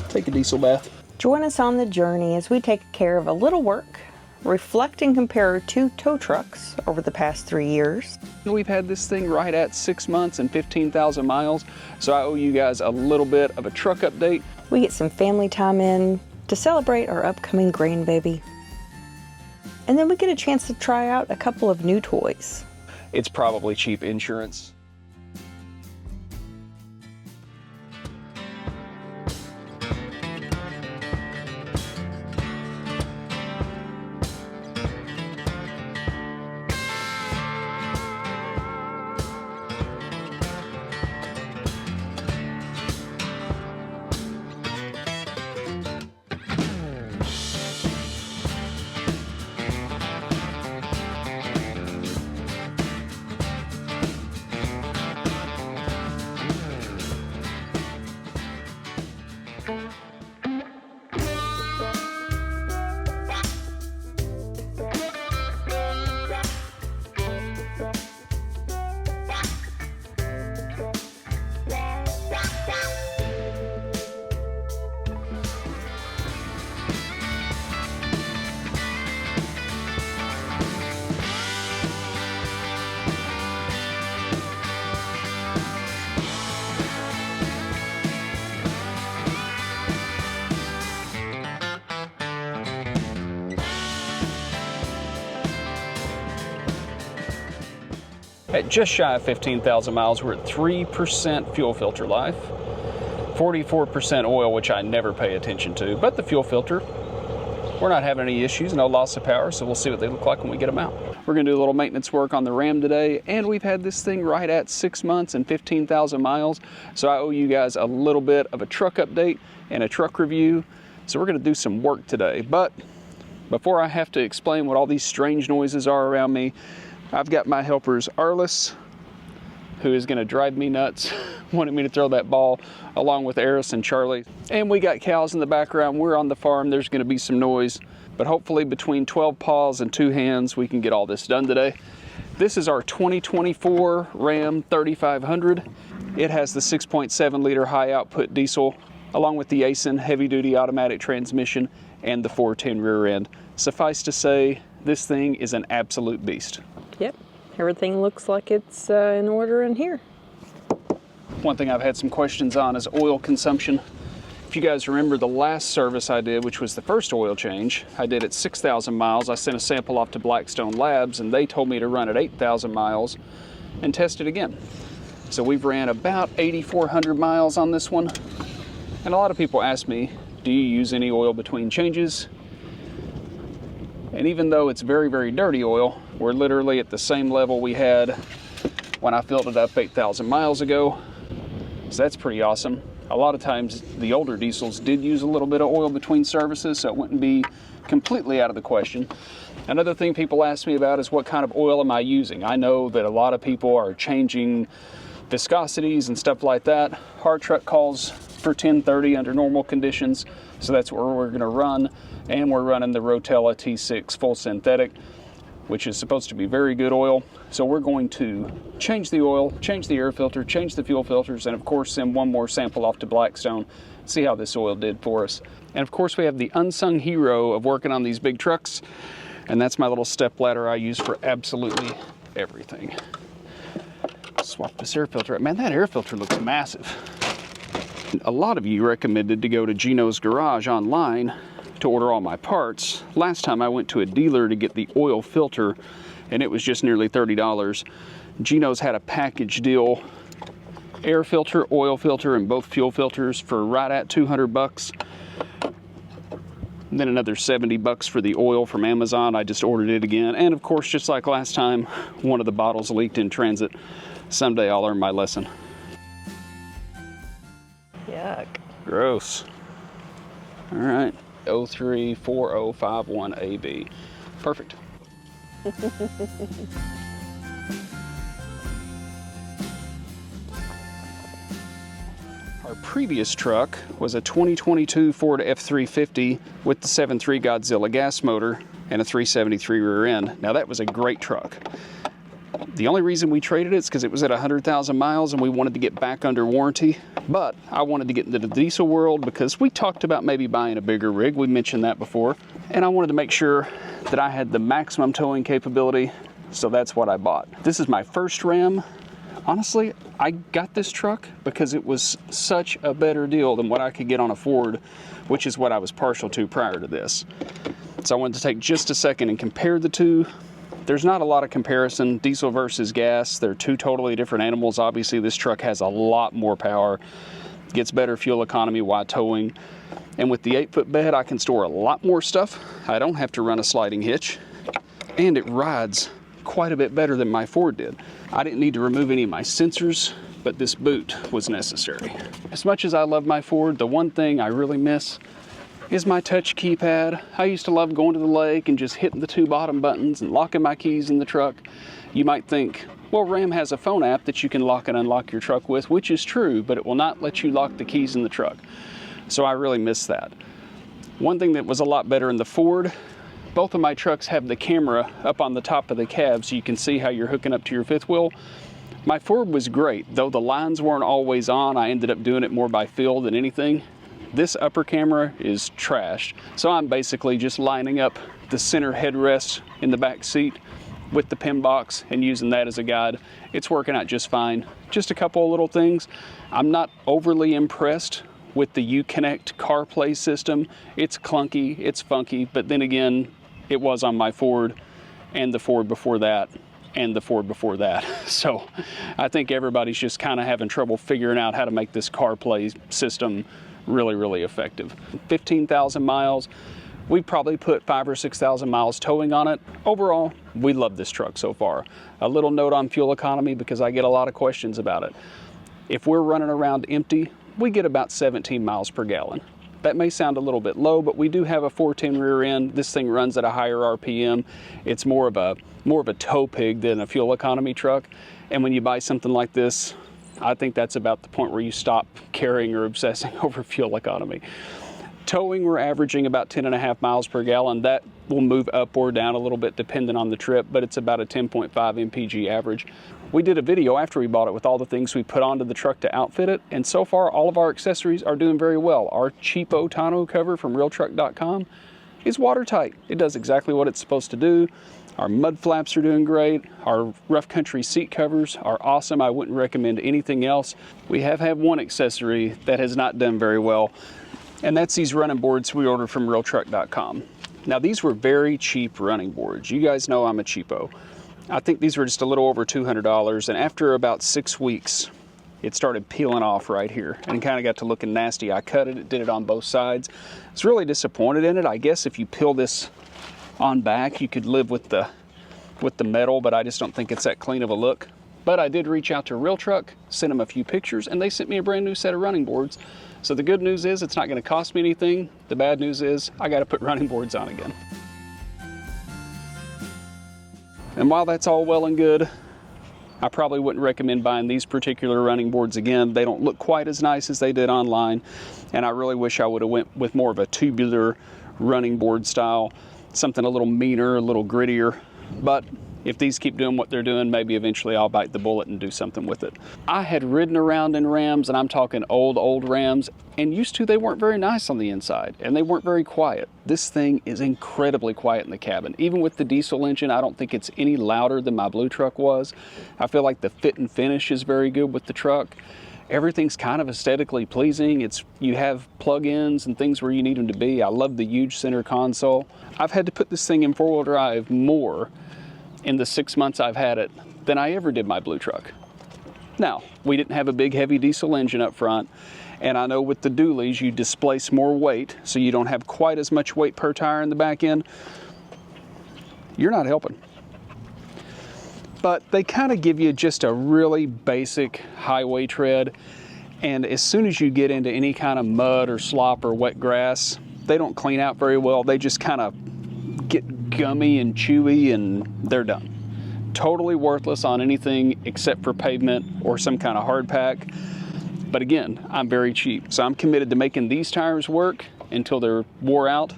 Take a diesel bath. Join us on the journey as we take care of a little work, reflect and compare our 2 tow trucks over the past 3 years. We've had this thing right at 6 months and 15,000 miles, so I owe you guys a little bit of a truck update. We get some family time in to celebrate our upcoming grandbaby. And then we get a chance to try out a couple of new toys. It's probably cheap insurance. At just shy of 15,000 miles, we're at 3% fuel filter life, 44% oil, which I never pay attention to, but the fuel filter, we're not having any issues, no loss of power, so we'll see what they look like when we get them out. We're gonna do a little maintenance work on the Ram today, and we've had this thing right at 6 months and 15,000 miles, so I owe you guys a little bit of a truck update and a truck review, so we're gonna do some work today. But before I have to explain what all these strange noises are around me, I've got my helpers Arliss, who is going to drive me nuts, wanting me to throw that ball, along with Eris and Charlie. And we got cows in the background. We're on the farm. There's going to be some noise, but hopefully between 12 paws and 2 hands, we can get all this done today. This is our 2024 Ram 3500. It has the 6.7 liter high output diesel, along with the ASIN heavy duty automatic transmission and the 410 rear end. Suffice to say, this thing is an absolute beast. Yep, everything looks like it's in order in here. One thing I've had some questions on is oil consumption. If you guys remember the last service I did, which was the first oil change, I did at 6,000 miles. I sent a sample off to Blackstone Labs and they told me to run at 8,000 miles and test it again. So we've ran about 8,400 miles on this one. And a lot of people ask me, do you use any oil between changes? And even though it's very, very dirty oil, we're literally at the same level we had when I filled it up 8,000 miles ago. So that's pretty awesome. A lot of times the older diesels did use a little bit of oil between services, so it wouldn't be completely out of the question. Another thing people ask me about is what kind of oil am I using? I know that a lot of people are changing viscosities and stuff like that. Our truck calls for 1030 under normal conditions, so that's where we're going to run. And we're running the Rotella T6 full synthetic, which is supposed to be very good oil. So we're going to change the oil, change the air filter, change the fuel filters, and of course send one more sample off to Blackstone, see how this oil did for us. And of course we have the unsung hero of working on these big trucks, and that's my little step ladder I use for absolutely everything. Swap this air filter out. Man, that air filter looks massive. A lot of you recommended to go to Gino's Garage online to order all my parts. Last time I went to a dealer to get the oil filter and it was just nearly $30. Gino's had a package deal, air filter, oil filter, and both fuel filters for right at 200 bucks. And then another 70 bucks for the oil from Amazon. I just ordered it again. And of course, just like last time, one of the bottles leaked in transit. Someday I'll learn my lesson. Yuck. Gross. All right. 034051AB. Perfect. Our previous truck was a 2022 Ford F350 with the 7.3 Godzilla gas motor and a 373 rear end. Now that was a great truck. The only reason we traded it is because it was at 100,000 miles and we wanted to get back under warranty. But I wanted to get into the diesel world because we talked about maybe buying a bigger rig. We mentioned that before. And I wanted to make sure that I had the maximum towing capability. So that's what I bought. This is my first Ram. Honestly, I got this truck because it was such a better deal than what I could get on a Ford, which is what I was partial to prior to this. So I wanted to take just a second and compare the two. There's not a lot of comparison, diesel versus gas. They're two totally different animals. Obviously, this truck has a lot more power, gets better fuel economy while towing. And with the 8-foot bed, I can store a lot more stuff. I don't have to run a sliding hitch, and it rides quite a bit better than my Ford did. I didn't need to remove any of my sensors, but this boot was necessary. As much as I love my Ford, the one thing I really miss is my touch keypad. I used to love going to the lake and just hitting the 2 bottom buttons and locking my keys in the truck. You might think, well, Ram has a phone app that you can lock and unlock your truck with, which is true, but it will not let you lock the keys in the truck. So I really miss that. One thing that was a lot better in the Ford, both of my trucks have the camera up on the top of the cab so you can see how you're hooking up to your fifth wheel. My Ford was great, though the lines weren't always on. I ended up doing it more by feel than anything. This upper camera is trashed. So I'm basically just lining up the center headrest in the back seat with the PIN box and using that as a guide. It's working out just fine. Just a couple of little things. I'm not overly impressed with the Uconnect CarPlay system. It's clunky, it's funky, but then again, it was on my Ford and the Ford before that and the Ford before that. So I think everybody's just kind of having trouble figuring out how to make this CarPlay system really, really effective. 15,000 miles. We probably put 5,000 or 6,000 miles towing on it. Overall, we love this truck so far. A little note on fuel economy because I get a lot of questions about it. If we're running around empty, we get about 17 miles per gallon. That may sound a little bit low, but we do have a 410 rear end. This thing runs at a higher RPM. It's more of a tow pig than a fuel economy truck. And when you buy something like this, I think that's about the point where you stop caring or obsessing over fuel economy. Towing, we're averaging about 10.5 miles per gallon. That will move up or down a little bit depending on the trip, but it's about a 10.5 mpg average. We did a video after we bought it with all the things we put onto the truck to outfit it, and so far all of our accessories are doing very well. Our cheapo tonneau cover from realtruck.com is watertight. It does exactly what it's supposed to do. Our mud flaps are doing great. Our rough country seat covers are awesome. I wouldn't recommend anything else. We have had one accessory that has not done very well, and that's these running boards we ordered from realtruck.com. Now, these were very cheap running boards. You guys know I'm a cheapo. I think these were just a little over $200, and after about 6 weeks, it started peeling off right here and kind of got to looking nasty. I cut it, did it on both sides. I was really disappointed in it. I guess if you peel this on back, you could live with the metal, but I just don't think it's that clean of a look. But I did reach out to Realtruck, sent them a few pictures, and they sent me a brand new set of running boards. So the good news is it's not going to cost me anything. The bad news is I got to put running boards on again. And while that's all well and good, I probably wouldn't recommend buying these particular running boards again. They don't look quite as nice as they did online, and I really wish I would have went with more of a tubular running board style, something a little meaner, a little grittier. But if these keep doing what they're doing, maybe eventually I'll bite the bullet and do something with it. I had ridden around in Rams, and I'm talking old Rams, and used to they weren't very nice on the inside, and they weren't very quiet. This thing is incredibly quiet in the cabin. Even with the diesel engine, I don't think it's any louder than my blue truck was. I feel like the fit and finish is very good with the truck. Everything's kind of aesthetically pleasing. You have plug-ins and things where you need them to be. I love the huge center console. I've had to put this thing in four-wheel drive more in the 6 months I've had it than I ever did my blue truck. Now, we didn't have a big heavy diesel engine up front, and I know with the dualies you displace more weight, so you don't have quite as much weight per tire in the back end. You're not helping. But they kind of give you just a really basic highway tread, and as soon as you get into any kind of mud or slop or wet grass, they don't clean out very well. They just kind of get gummy and chewy and they're done. Totally worthless on anything except for pavement or some kind of hard pack. But again, I'm very cheap, so I'm committed to making these tires work until they're wore out,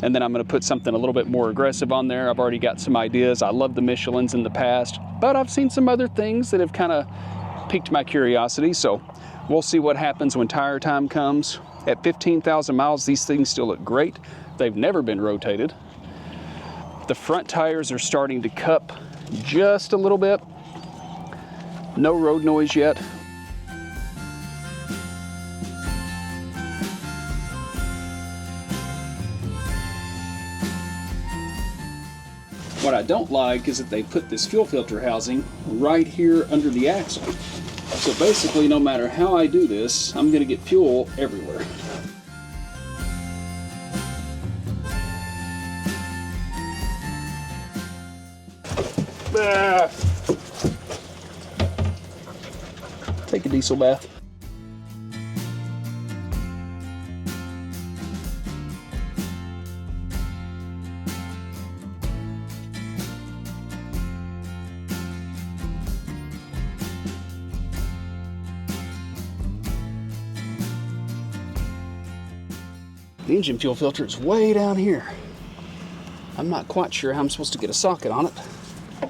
and then I'm going to put something a little bit more aggressive on there. I've already got some ideas. I love the Michelins in the past. but I've seen some other things that have kind of piqued my curiosity, so we'll see what happens when tire time comes. At 15,000 miles, these things still look great. They've never been rotated. The front tires are starting to cup just a little bit. No road noise yet. What I don't like is that they put this fuel filter housing right here under the axle. So basically, no matter how I do this, I'm going to get fuel everywhere. Take a diesel bath. The engine fuel filter is way down here. I'm not quite sure how I'm supposed to get a socket on it, but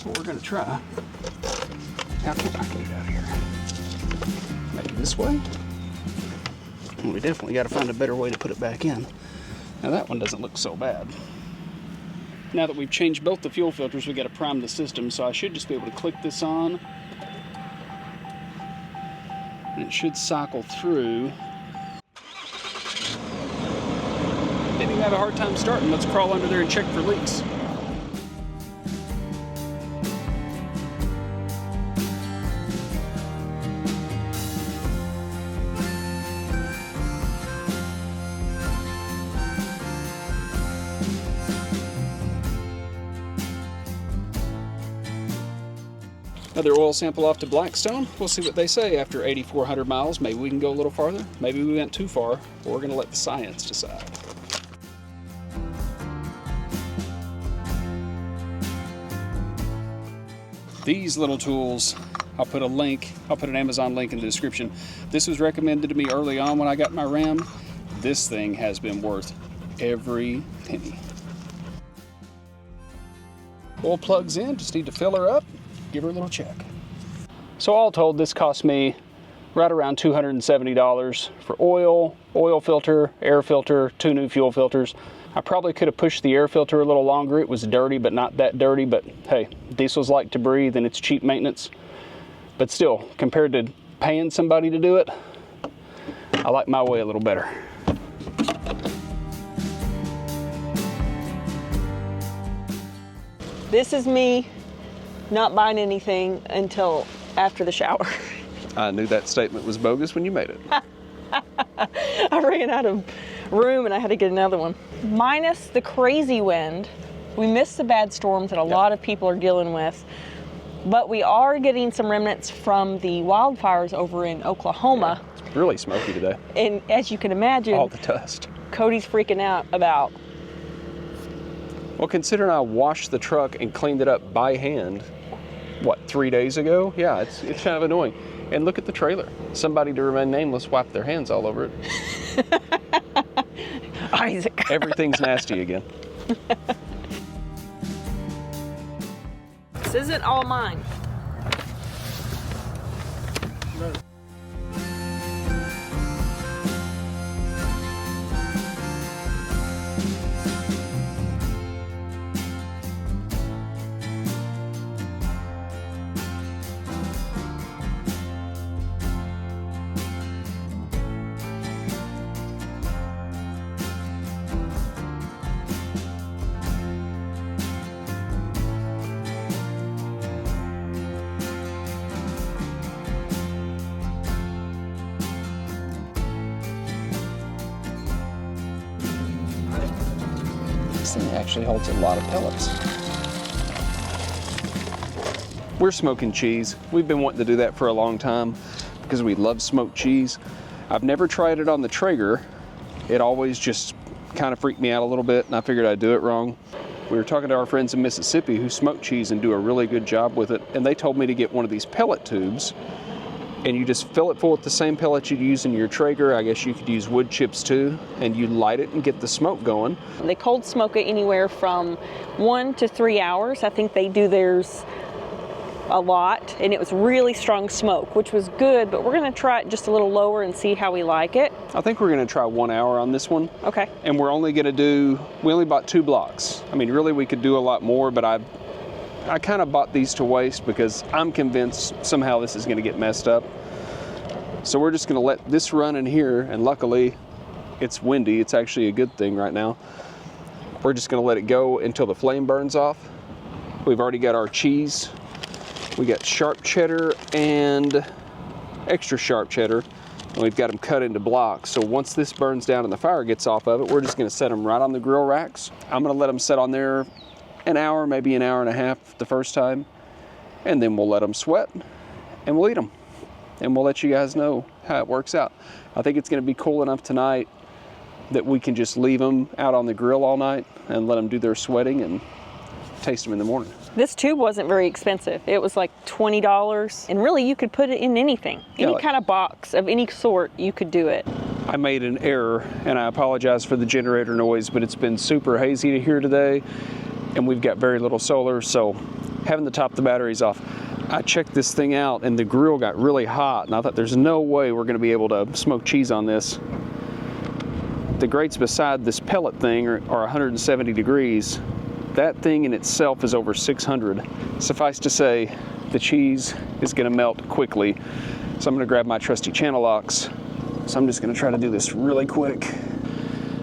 we're going to try. How can I get it out of here? Maybe this way? We definitely got to find a better way to put it back in. Now that one doesn't look so bad. Now that we've changed both the fuel filters, we got to prime the system, so I should just be able to click this on, and it should cycle through. Didn't even have a hard time starting. Let's crawl under there and check for leaks. Another oil sample off to Blackstone. We'll see what they say after 8,400 miles. Maybe we can go a little farther. Maybe we went too far. But we're going to let the science decide. These little tools, I'll put an Amazon link in the description. This was recommended to me early on when I got my Ram. This thing has been worth every penny. Oil plugs in, just need to fill her up, give her a little check. So all told, this cost me right around $270 for oil filter, air filter, 2 new fuel filters. I probably could have pushed the air filter a little longer. It was dirty, but not that dirty. But hey, diesels like to breathe and it's cheap maintenance. But still, compared to paying somebody to do it, I like my way a little better. This is me not buying anything until after the shower. I knew that statement was bogus when you made it. I ran out of room and I had to get another one. Minus the crazy wind, we missed the bad storms that a lot of people are dealing with, but we are getting some remnants from the wildfires over in Oklahoma. Yeah, it's really smoky today. And as you can imagine, all the dust. Cody's freaking out about. Well, considering I washed the truck and cleaned it up by hand, what, 3 days ago? Yeah, it's kind of annoying. And look at the trailer. Somebody to remain nameless wiped their hands all over it. Isaac. Everything's nasty again. This isn't all mine. This thing actually holds a lot of pellets. We're smoking cheese. We've been wanting to do that for a long time because we love smoked cheese. I've never tried it on the Traeger. It always just kind of freaked me out a little bit and I figured I'd do it wrong. We were talking to our friends in Mississippi who smoke cheese and do a really good job with it, and they told me to get one of these pellet tubes and you just fill it full with the same pellets you'd use in your Traeger. I guess you could use wood chips too, and you light it and get the smoke going. They cold smoke it anywhere from 1 to 3 hours. I think they do theirs a lot, and it was really strong smoke, which was good, but we're gonna try it just a little lower and see how we like it. I think we're gonna try 1 hour on this one. Okay. And we're only gonna do, we only bought 2 blocks. I mean, really we could do a lot more, but I kind of bought these to waste because I'm convinced somehow this is gonna get messed up. So we're just gonna let this run in here, and luckily it's windy. It's actually a good thing right now. We're just gonna let it go until the flame burns off. We've already got our cheese. We got sharp cheddar and extra sharp cheddar, and we've got them cut into blocks. So once this burns down and the fire gets off of it, we're just gonna set them right on the grill racks. I'm gonna let them sit on there an hour, maybe an hour and a half the first time, and then we'll let them sweat and we'll eat them. And we'll let you guys know how it works out. I think it's gonna be cool enough tonight that we can just leave them out on the grill all night and let them do their sweating and taste them in the morning. This tube wasn't very expensive. It was like $20, and really you could put it in anything. Any kind of box of any sort, you could do it. I made an error, and I apologize for the generator noise, but it's been super hazy here today, and we've got very little solar, so having to top the batteries off. I checked this thing out, and the grill got really hot, and I thought there's no way we're gonna be able to smoke cheese on this. The grates beside this pellet thing are 170 degrees. That thing in itself is over 600. Suffice to say, the cheese is gonna melt quickly. So I'm gonna grab my trusty channel locks. So I'm just gonna try to do this really quick.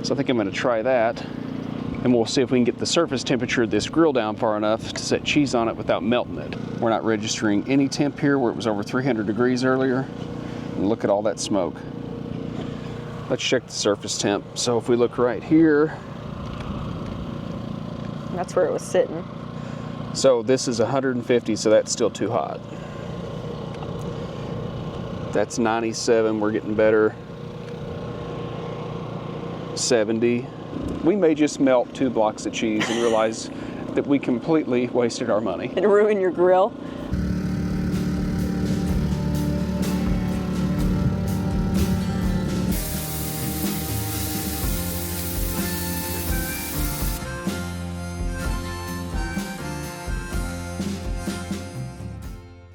So I think I'm gonna try that, and we'll see if we can get the surface temperature of this grill down far enough to set cheese on it without melting it. We're not registering any temp here where it was over 300 degrees earlier. And look at all that smoke. Let's check the surface temp. So if we look right here, That's where it was sitting. so this is 150, so that's still too hot. That's 97, we're getting better. 70. We may just melt 2 blocks of cheese and realize that we completely wasted our money. And ruin your grill.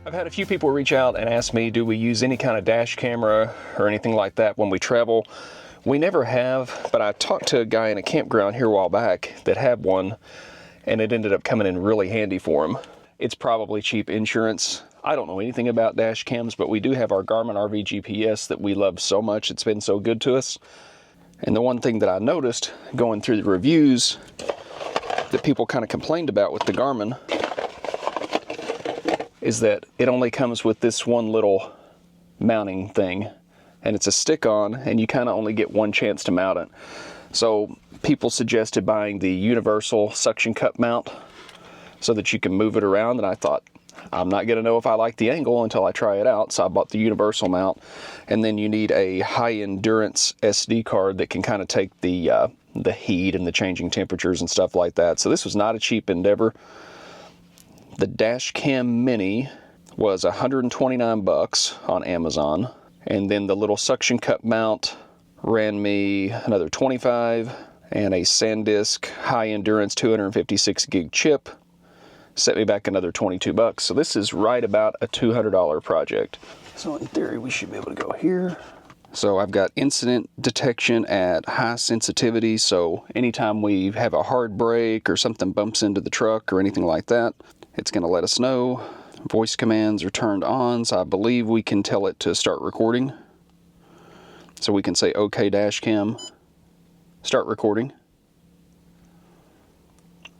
I've had a few people reach out and ask me, do we use any kind of dash camera or anything like that when we travel? We never have, but I talked to a guy in a campground here a while back that had one, and it ended up coming in really handy for him. It's probably cheap insurance. I don't know anything about dash cams, but we do have our Garmin RV GPS that we love so much. It's been so good to us. And the one thing that I noticed going through the reviews that people kind of complained about with the Garmin is that it only comes with this one little mounting thing, and it's a stick-on, and you kind of only get one chance to mount it. So people suggested buying the universal suction cup mount so that you can move it around, and I thought, I'm not gonna know if I like the angle until I try it out, so I bought the universal mount. And then you need a high endurance SD card that can kind of take the heat and the changing temperatures and stuff like that. So this was not a cheap endeavor. The dash cam mini was 129 bucks on Amazon, and then the little suction cup mount ran me another 25, and a SanDisk high endurance 256 gig chip set me back another 22 bucks. So this is right about a $200 project. So in theory we should be able to go here. So I've got incident detection at high sensitivity, so anytime we have a hard brake or something bumps into the truck or anything like that, it's going to let us know. Voice commands are turned on, so I believe we can tell it to start recording. So we can say, okay, dash cam, start recording,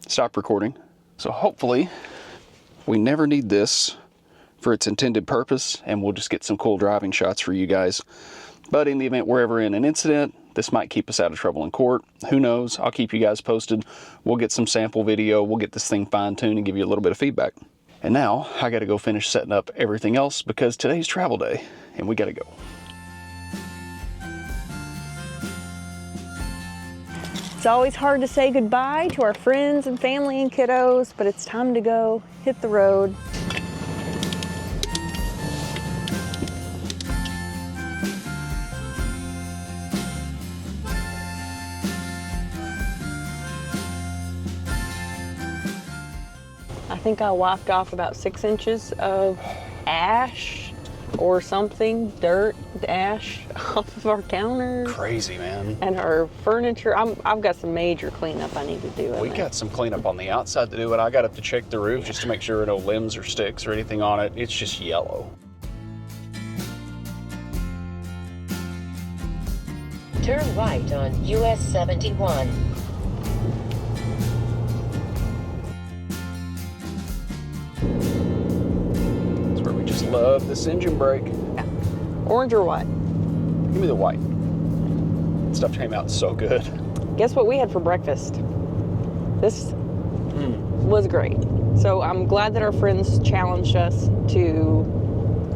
stop recording. So hopefully we never need this for its intended purpose, and we'll just get some cool driving shots for you guys. But in the event we're ever in an incident, this might keep us out of trouble in court. Who knows? I'll keep you guys posted. We'll get some sample video. We'll get this thing fine-tuned and give you a little bit of feedback. And now I got to go finish setting up everything else because today's travel day and we got to go. It's always hard to say goodbye to our friends and family and kiddos, but it's time to go hit the road. I think I wiped off about 6 inches of ash or something, dirt, ash off of our counters. Crazy, man. And our furniture. I've got some major cleanup I need to do. We got some cleanup on the outside to do, and I got up to check the roof just to make sure no limbs or sticks or anything on it. It's just yellow. Turn right on US 71. That's where we just love this engine brake. Orange or white? Give me the white. Stuff came out so good. Guess what we had for breakfast? This was great. So I'm glad that our friends challenged us to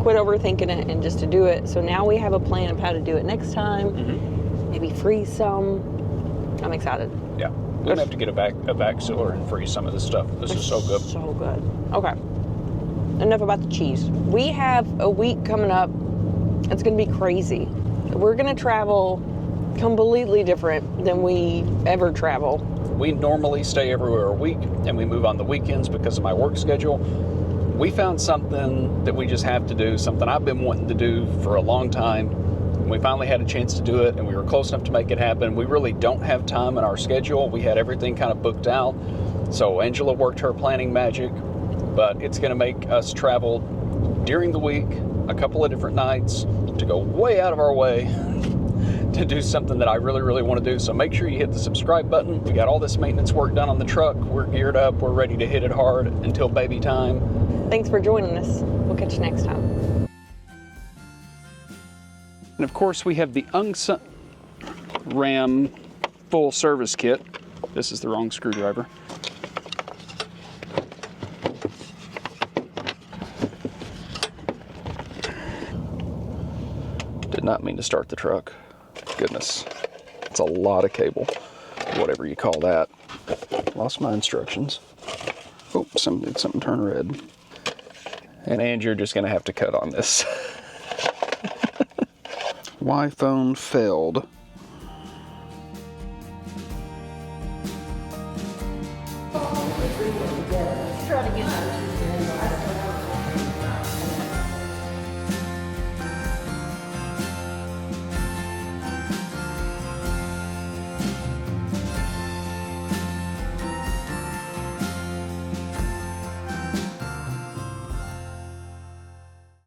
quit overthinking it and just to do it. So now we have a plan of how to do it next time. Maybe freeze some. I'm excited. Yeah. We're gonna have to get a back sealer and freeze some of this stuff. This is so good. So good. Okay. Enough about the cheese. We have a week coming up. It's gonna be crazy. We're gonna travel completely different than we ever travel. We normally stay everywhere a week, and we move on the weekends because of my work schedule. We found something that we just have to do, something I've been wanting to do for a long time. We finally had a chance to do it, and we were close enough to make it happen. We really don't have time in our schedule. We had everything kind of booked out. So Angela worked her planning magic, but it's going to make us travel during the week, a couple of different nights, to go way out of our way to do something that I really, really want to do. So make sure you hit the subscribe button. We got all this maintenance work done on the truck. We're geared up. We're ready to hit it hard until baby time. Thanks for joining us. We'll catch you next time. And of course, we have the Ungsung Ram full service kit. This is the wrong screwdriver. Did not mean to start the truck. Goodness, it's a lot of cable, whatever you call that. Lost my instructions. Oh, something turned red. And you're just gonna have to cut on this. Y-phone failed. Try to get